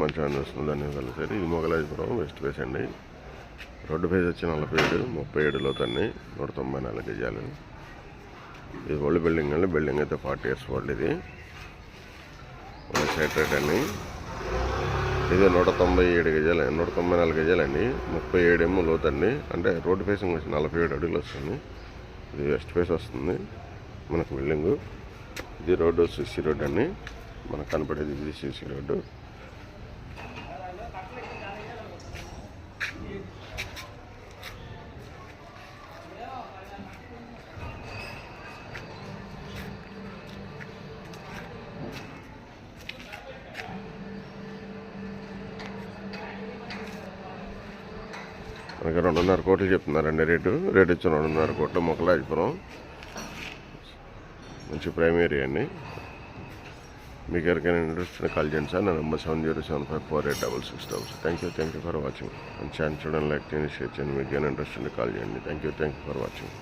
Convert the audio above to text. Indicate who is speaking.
Speaker 1: మంచిగా అనిపిస్తుంది. ధన్యవాదాలు సార్. ఇది మొగలాజపురం వెస్ట్ ఫేస్ అండి. రోడ్డు ఫేస్ వచ్చి 47, 37 లోతన్ని 194 గజాలు. ఇది ఓల్డ్ బిల్డింగ్ అండి. బిల్డింగ్ అయితే 40 years ఓల్డ్. ఇది సైట్ రేట్ అండి. ఇది 197 గజాలు, 194 గజాలండి. 37 ఏమో లోతండి. అంటే రోడ్డు ఫేసింగ్ వచ్చి 47 అడుగులు వస్తుంది. ఇది వెస్ట్ ఫేస్ వస్తుంది మనకు బిల్డింగు. ఇది రోడ్డు సిసి రోడ్ అండి. మనకు కనపడేది ఇది సిసి రోడ్డు. మనకి 2.5 కోట్లు చెప్తున్నారండి రేటు వచ్చి 2.5 కోట్లు. మొగలాజపురం మంచి ప్రైమ్ ఏరియా అండి. మీకు ఎవరికైనా ఇంట్రెస్ట్ కాల్ చేయండి సార్. నా number 7075486666. Thank you for watching. మన ఛానల్ చూడండి, లైక్ చేయండి, షేర్ చేయండి. మీకు ఏమైనా ఇంట్రెస్ట్ ఉంటే కాల్ చేయండి. Thank you for watching.